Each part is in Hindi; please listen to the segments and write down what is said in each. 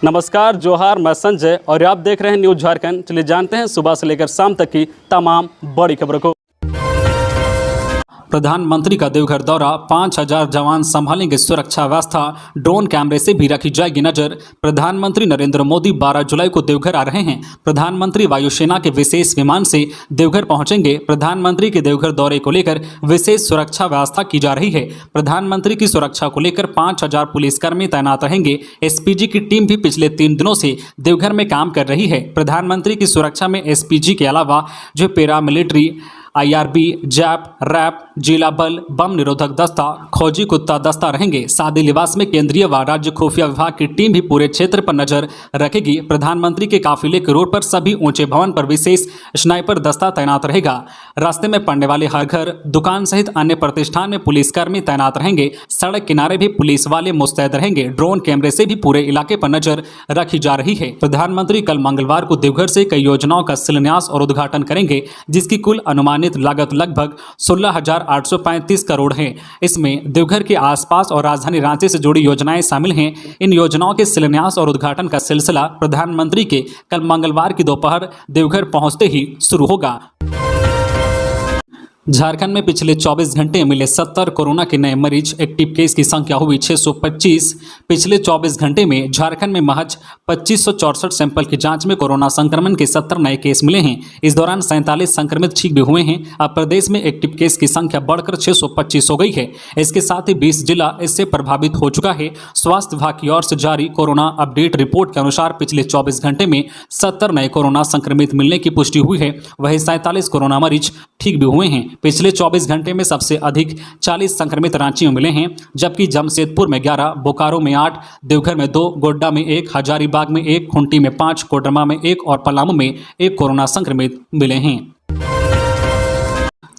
नमस्कार, जोहार, मैं संजय और आप देख रहे हैं न्यूज झारखंड। चलिए जानते हैं सुबह से लेकर शाम तक की तमाम बड़ी खबरों को। प्रधानमंत्री का देवघर दौरा, 5000 जवान संभालेंगे सुरक्षा व्यवस्था, ड्रोन कैमरे से भी रखी जाएगी नजर। प्रधानमंत्री नरेंद्र मोदी 12 जुलाई को देवघर आ रहे हैं। प्रधानमंत्री वायुसेना के विशेष विमान से देवघर पहुंचेंगे। प्रधानमंत्री के देवघर दौरे को लेकर विशेष सुरक्षा व्यवस्था की जा रही है। प्रधानमंत्री की सुरक्षा को लेकर 5000 पुलिसकर्मी तैनात रहेंगे। एसपीजी की टीम भी पिछले 3 दिनों से देवघर में काम कर रही है। प्रधानमंत्री की सुरक्षा में एसपीजी के अलावा जो पैरामिलिट्री, आईआरबी, जैप, रैप, जिला बल, बम निरोधक दस्ता, खोजी कुत्ता दस्ता रहेंगे। सादे लिबास में केंद्रीय व राज्य खुफिया विभाग की टीम भी पूरे क्षेत्र पर नजर रखेगी। प्रधानमंत्री के काफिले के रोड पर सभी ऊंचे भवन पर विशेष स्नाइपर दस्ता तैनात रहेगा। रास्ते में पड़ने वाले हर घर, दुकान सहित अन्य प्रतिष्ठान में पुलिसकर्मी तैनात रहेंगे। सड़क किनारे भी पुलिस वाले मुस्तैद रहेंगे। ड्रोन कैमरे से भी पूरे इलाके पर नजर रखी जा रही है। प्रधानमंत्री कल मंगलवार को देवघर से कई योजनाओं का शिलान्यास और उद्घाटन करेंगे, जिसकी कुल अनुमानित लागत लगभग 16,835 करोड़ है। इसमें देवघर के आसपास और राजधानी रांची से जुड़ी योजनाएं शामिल हैं। इन योजनाओं के शिलान्यास और उद्घाटन का सिलसिला प्रधानमंत्री के कल मंगलवार की दोपहर देवघर पहुंचते ही शुरू होगा। झारखंड में पिछले 24 घंटे मिले 70 कोरोना के नए मरीज। एक्टिव केस की संख्या हुई 625। पिछले 24 घंटे में झारखंड में महज 2564 सैंपल की जांच में कोरोना संक्रमण के 70 नए केस मिले हैं। इस दौरान 47 संक्रमित ठीक भी हुए हैं। अब प्रदेश में एक्टिव केस की संख्या बढ़कर 625 हो गई है। इसके साथ ही 20 जिला इससे प्रभावित हो चुका है। स्वास्थ्य विभाग की ओर से जारी कोरोना अपडेट रिपोर्ट के अनुसार पिछले 24 घंटे में 70 नए कोरोना संक्रमित मिलने की पुष्टि हुई है। वहीं 47 कोरोना मरीज ठीक भी हुए हैं। पिछले 24 घंटे में सबसे अधिक 40 संक्रमित रांची में मिले हैं, जबकि जमशेदपुर में 11, बोकारो में 8, देवघर में 2, गोड्डा में 1, हजारीबाग में 1, खूंटी में 5, कोडरमा में 1 और पलामू में 1 कोरोना संक्रमित मिले हैं।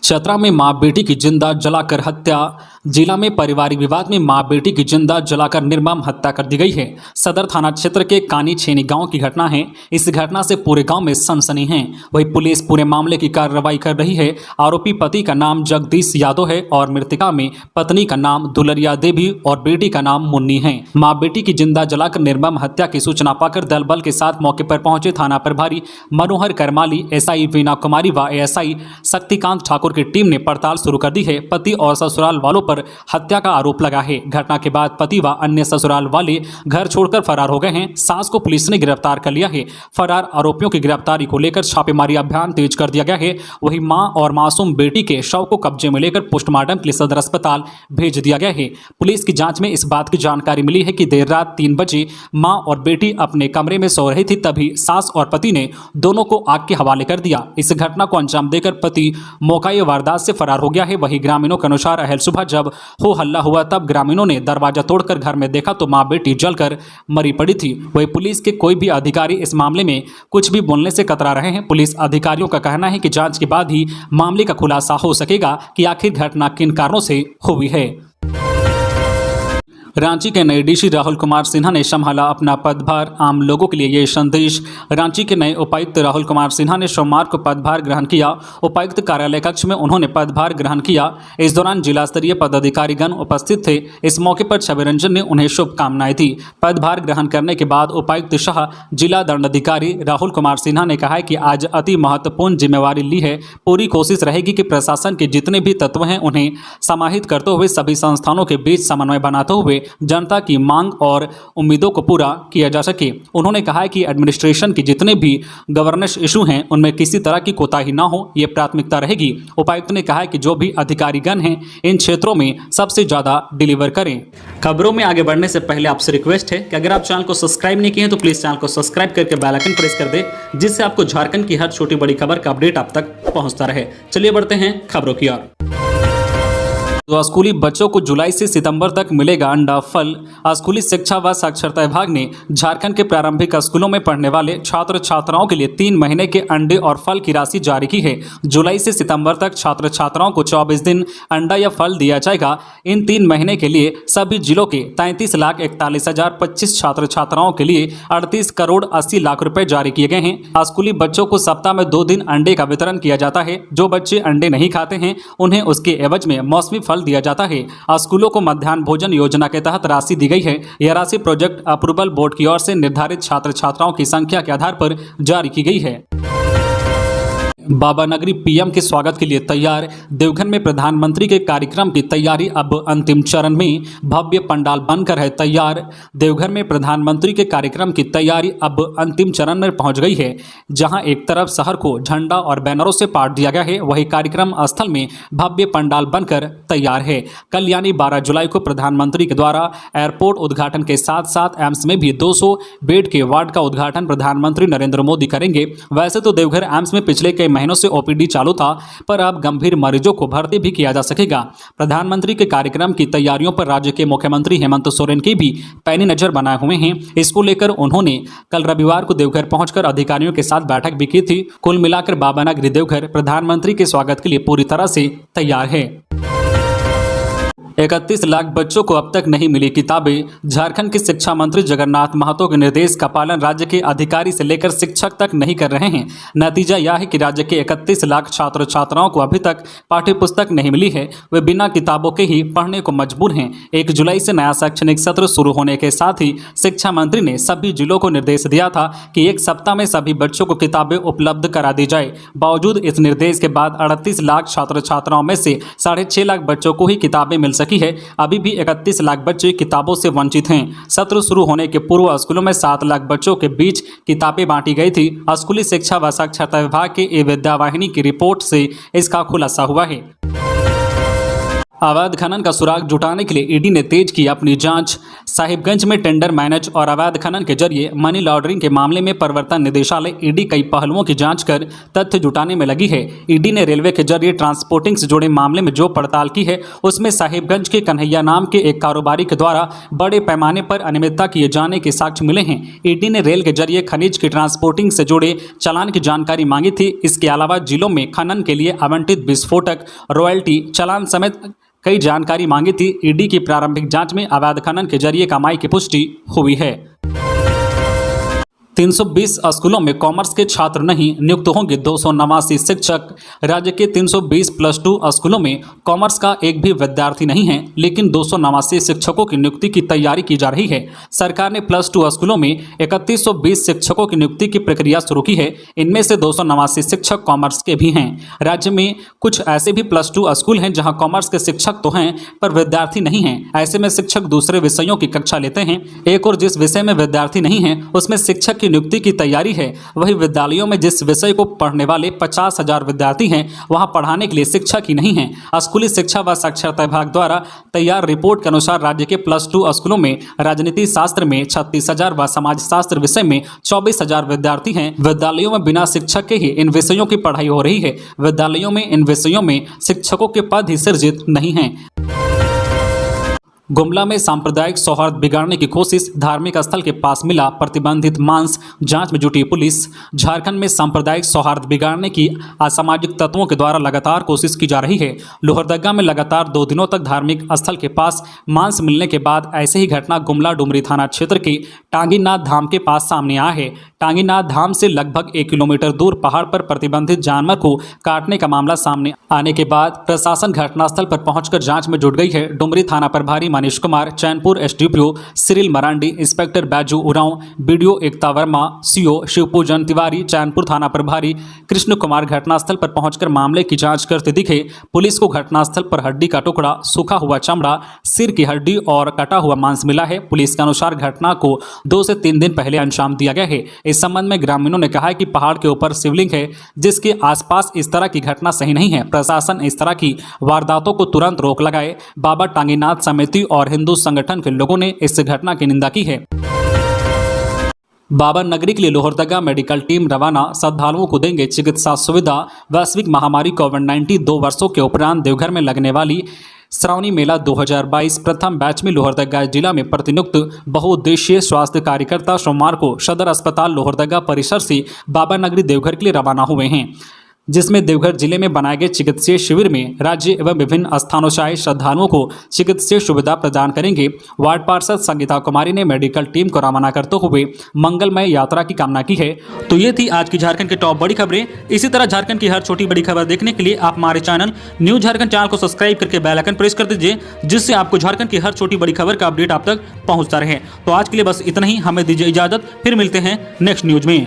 चतरा में मां बेटी की जिंदा जलाकर हत्या। जिला में पारिवारिक विवाद में मां बेटी की जिंदा जलाकर निर्मम हत्या कर दी गई है। सदर थाना क्षेत्र के कानी छेनी गांव की घटना है। इस घटना से पूरे गांव में सनसनी है। वही पुलिस पूरे मामले की कार्रवाई कर रही है। आरोपी पति का नाम जगदीश यादव है और मृतका में पत्नी का नाम दुलरिया देवी और बेटी का नाम मुन्नी है। मां बेटी की जिंदा जलाकर निर्मम हत्या की सूचना पाकर दल बल के साथ मौके पर पहुंचे थाना प्रभारी मनोहर करमाली, एसआई वीना कुमारी व एएसआई शक्तिकांत ठाकुर की टीम ने पड़ताल शुरू कर दी है। पति और ससुराल वालों पर हत्या का आरोप लगा है। घटना के बाद पति व अन्य ससुराल वाले घर छोड़कर फरार हो गए हैं। सास को पुलिस ने गिरफ्तार कर लिया है। फरार आरोपियों की गिरफ्तारी को लेकर छापेमारी अभियान तेज कर दिया गया है। वहीं मां और मासूम बेटी के शव को कब्जे में लेकर पोस्टमार्टम के लिए सदर अस्पताल भेज दिया गया है। पुलिस की जांच में इस बात की जानकारी मिली है कि देर रात 3 बजे मां और बेटी अपने कमरे में सो रही थी, तभी सास और पति ने दोनों को आग के हवाले कर दिया। इस घटना को अंजाम देकर पति मौका वारदात से फरार हो गया है। वहीं ग्रामीणों के अनुसार अहल सुबह जब हो हल्ला हुआ तब ग्रामीणों ने दरवाजा तोड़कर घर में देखा तो मां बेटी जलकर मरी पड़ी थी। वहीं पुलिस के कोई भी अधिकारी इस मामले में कुछ भी बोलने से कतरा रहे हैं। पुलिस अधिकारियों का कहना है कि जांच के बाद ही मामले का खुलासा हो सकेगा कि आखिर घटना किन कारणों से हुई है। रांची के नए डीसी राहुल कुमार सिन्हा ने संभाला अपना पदभार। आम लोगों के लिए ये संदेश। रांची के नए उपायुक्त राहुल कुमार सिन्हा ने सोमवार को पदभार ग्रहण किया। उपायुक्त कार्यालय कक्ष में उन्होंने पदभार ग्रहण किया। इस दौरान जिला स्तरीय पदाधिकारीगण उपस्थित थे। इस मौके पर छवि रंजन ने उन्हें शुभकामनाएं दी। पदभार ग्रहण करने के बाद उपायुक्त शाह जिला दंडाधिकारी राहुल कुमार सिन्हा ने कहा कि आज अति महत्वपूर्ण जिम्मेवारी ली है। पूरी कोशिश रहेगी कि प्रशासन के जितने भी तत्व हैं उन्हें समाहित करते हुए सभी संस्थानों के बीच समन्वय बनाते हुए जनता की मांग और उम्मीदों को पूरा किया जा सके। उन्होंने कहा कि एडमिनिस्ट्रेशन के जितने भी गवर्नेंस इशू हैं उनमें किसी तरह की कोताही ना हो, ये प्राथमिकता रहेगी। उपायुक्त ने कहा कि जो भी अधिकारीगण हैं इन क्षेत्रों में सबसे ज्यादा डिलीवर करें। खबरों में आगे बढ़ने से पहले आपसे रिक्वेस्ट है कि अगर आप चैनल को सब्सक्राइब नहीं किए हैं तो प्लीज चैनल को सब्सक्राइब करके बेल आइकन प्रेस कर दे, जिससे आपको झारखंड की हर छोटी बड़ी खबर का अपडेट आप तक पहुंचता रहे। चलिए बढ़ते हैं खबरों की ओर। तो स्कूली बच्चों को जुलाई से सितंबर तक मिलेगा अंडा फल। स्कूली शिक्षा व साक्षरता विभाग ने झारखंड के प्रारंभिक स्कूलों में पढ़ने वाले छात्र छात्राओं के लिए 3 महीने के अंडे और फल की राशि जारी की है। जुलाई से सितंबर तक छात्र छात्राओं को 24 दिन अंडा या फल दिया जाएगा। इन 3 महीने के लिए सभी जिलों के 33,41,025 छात्र छात्राओं के लिए 38 करोड़ 80 लाख रुपए जारी किए गए हैं। स्कूली बच्चों को सप्ताह में 2 दिन अंडे का वितरण किया जाता है। जो बच्चे अंडे नहीं खाते हैं उन्हें उसके एवज में मौसमी फल बल दिया जाता है। स्कूलों को मध्याह्न भोजन योजना के तहत राशि दी गई है। यह राशि प्रोजेक्ट अप्रूवल बोर्ड की ओर से निर्धारित छात्र छात्राओं की संख्या के आधार पर जारी की गई है। बाबा नगरी पीएम के स्वागत के लिए तैयार। देवघर में प्रधानमंत्री के कार्यक्रम की तैयारी अब अंतिम चरण में। भव्य पंडाल बनकर है तैयार। देवघर में प्रधानमंत्री के कार्यक्रम की तैयारी अब अंतिम चरण में पहुंच गई है। जहां एक तरफ शहर को झंडा और बैनरों से पाट दिया गया है, वहीं कार्यक्रम स्थल में भव्य पंडाल बनकर तैयार है। कल यानी 12 जुलाई को प्रधानमंत्री के द्वारा एयरपोर्ट उद्घाटन के साथ साथ एम्स में भी 200 बेड के वार्ड का उद्घाटन प्रधानमंत्री नरेंद्र मोदी करेंगे। वैसे तो देवघर एम्स में पिछले कई महीनों से ओपीडी चालू था, पर अब गंभीर मरीजों को भर्ती भी किया जा सकेगा। प्रधानमंत्री के कार्यक्रम की तैयारियों पर राज्य के मुख्यमंत्री हेमंत सोरेन की भी पैनी नजर बनाए हुए हैं। इसको लेकर उन्होंने कल रविवार को देवघर पहुंचकर अधिकारियों के साथ बैठक भी की थी। कुल मिलाकर बाबा नगरी देवघर प्रधानमंत्री के स्वागत के लिए पूरी तरह से तैयार है। 31 लाख बच्चों को अब तक नहीं मिली किताबें। झारखंड के शिक्षा मंत्री जगन्नाथ महतो के निर्देश का पालन राज्य के अधिकारी से लेकर शिक्षक तक नहीं कर रहे हैं। नतीजा यह है कि राज्य के 31 लाख छात्र छात्राओं को अभी तक पाठ्य पुस्तक नहीं मिली है। वे बिना किताबों के ही पढ़ने को मजबूर हैं। 1 जुलाई से नया शैक्षणिक सत्र शुरू होने के साथ ही शिक्षा मंत्री ने सभी जिलों को निर्देश दिया था कि एक सप्ताह में सभी बच्चों को किताबें उपलब्ध करा दी जाए। बावजूद इस निर्देश के बाद 38 लाख छात्र छात्राओं में से 6.5 लाख बच्चों को ही किताबें मिल सकी है। अभी भी 31 लाख बच्चे किताबों से वंचित हैं। सत्र शुरू होने के पूर्व स्कूलों में 7 लाख बच्चों के बीच किताबें बांटी गई थी। स्कूली शिक्षा व साक्षरता विभाग के विद्या वाहिनी की रिपोर्ट से इसका खुलासा हुआ है। अवैध खनन का सुराग जुटाने के लिए ईडी ने तेज की अपनी जांच। साहिबगंज में टेंडर मैनेज और अवैध खनन के जरिए मनी लॉन्ड्रिंग के मामले में प्रवर्तन निदेशालय ईडी कई पहलुओं की जांच कर तथ्य जुटाने में लगी है। ईडी ने रेलवे के जरिए ट्रांसपोर्टिंग से जुड़े मामले में जो पड़ताल की है, उसमें साहिबगंज के कन्हैया नाम के एक कारोबारी के द्वारा बड़े पैमाने पर अनियमितता किए जाने के साक्ष्य मिले हैं। ईडी ने रेल के जरिए खनिज की ट्रांसपोर्टिंग से जुड़े चालान की जानकारी मांगी थी। इसके अलावा जिलों में खनन के लिए आवंटित विस्फोटक, रॉयल्टी, चालान समेत कई जानकारी मांगी थी। ईडी की प्रारंभिक जांच में अवैध खनन के जरिए कमाई की पुष्टि हुई है। 320 स्कूलों में कॉमर्स के छात्र नहीं, नियुक्त होंगे 289 शिक्षक। राज्य के 320 +2 स्कूलों में कॉमर्स का एक भी विद्यार्थी नहीं है, लेकिन 289 शिक्षकों की नियुक्ति की तैयारी की जा रही है। सरकार ने +2 स्कूलों में 3120 शिक्षकों की नियुक्ति की प्रक्रिया शुरू की है। इनमें से 289 शिक्षक कॉमर्स के भी हैं। राज्य में कुछ ऐसे भी +2 स्कूल हैं जहां कॉमर्स के शिक्षक तो हैं, पर विद्यार्थी नहीं हैं। ऐसे में शिक्षक दूसरे विषयों की कक्षा लेते हैं। एक और जिस विषय में विद्यार्थी नहीं है, उसमें शिक्षक की नियुक्ति की तैयारी है। वही विद्यालयों में जिस विषय को पढ़ने वाले 50,000 विद्यार्थी हैं, वहां पढ़ाने के लिए शिक्षक ही नहीं है। स्कूली शिक्षा व साक्षरता विभाग द्वारा तैयार रिपोर्ट के अनुसार राज्य के +2 स्कूलों में राजनीति शास्त्र में 36,000 व समाज शास्त्र विषय में 24,000 विद्यार्थी हैं। विद्यालयों में बिना शिक्षक के ही इन विषयों की पढ़ाई हो रही है। विद्यालयों में इन विषयों में शिक्षकों के पद ही सृजित नहीं हैं। गुमला में सांप्रदायिक सौहार्द बिगाड़ने की कोशिश, धार्मिक स्थल के पास मिला प्रतिबंधित मांस, जांच में जुटी पुलिस। झारखंड में सांप्रदायिक सौहार्द बिगाड़ने की असामाजिक तत्वों के द्वारा लगातार कोशिश की जा रही है। लोहरदगा में लगातार 2 दिनों तक धार्मिक स्थल के पास मांस मिलने के बाद ऐसे ही घटना गुमला डुमरी थाना क्षेत्र के टांगीनाथ धाम के पास सामने आया है। टांगीनाथ धाम से लगभग 1 किलोमीटर दूर पहाड़ पर प्रतिबंधित जानवर को काटने का मामला सामने आने के बाद प्रशासन घटनास्थल पर पहुंचकर जांच में जुट गई है। डुमरी थाना प्रभारी Manish Kumar, Chainpur SDPO Cyril Marandi, inspector Baiju Oraon, BDO Ekta Verma, CO Shivpujan Tiwari, Chainpur थाना प्रभारी कृष्ण कुमार घटनास्थल पर पहुंचकर मामले की जांच करते दिखे। पुलिस को घटनास्थल पर हड्डी का टुकड़ा, सूखा हुआ चमड़ा, सिर की हड्डी और कटा हुआ मांस मिला है। पुलिस के अनुसार घटना को 2 से 3 दिन पहले अंजाम दिया गया है। इस संबंध में ग्रामीणों ने कहा है कि पहाड़ के ऊपर शिवलिंग है, जिसके आसपास इस तरह की घटना सही नहीं है। प्रशासन इस तरह की वारदातों को तुरंत रोक लगाए। बाबा टांगीनाथ समिति और हिंदू संगठन के लोगों ने इस घटना की निंदा की है। बाबा नगरी के लिए लोहरदगा मेडिकल टीम रवाना, श्रद्धालुओं को देंगे चिकित्सा सुविधा। वैश्विक महामारी कोविड-19 2 वर्षों के उपरांत देवघर में लगने वाली श्रावणी मेला 2022 प्रथम बैच में लोहरदगा जिला में प्रतिनियुक्त बहुउद्देशीय स्वास्थ्य कार्यकर्ता सोमवार को सदर अस्पताल लोहरदगा परिसर से बाबा नगरी देवघर के लिए रवाना हुए हैं। जिसमें देवघर जिले में बनाए गए चिकित्सीय शिविर में राज्य एवं विभिन्न स्थानों से आए श्रद्धालुओं को चिकित्सीय सुविधा प्रदान करेंगे। वार्ड पार्षद संगीता कुमारी ने मेडिकल टीम को रवाना करते हुए मंगलमय यात्रा की कामना की है। तो ये थी आज की झारखंड की टॉप बड़ी खबरें। इसी तरह झारखंड की हर छोटी बड़ी खबर देखने के लिए आप हमारे चैनल न्यूज झारखंड चैनल को सब्सक्राइब करके बेल आइकन प्रेस कर दीजिए, जिससे आपको झारखंड की हर छोटी बड़ी खबर का अपडेट आप तक पहुंचता रहे। तो आज के लिए बस इतना ही, हमें दीजिए इजाजत, फिर मिलते हैं नेक्स्ट न्यूज में।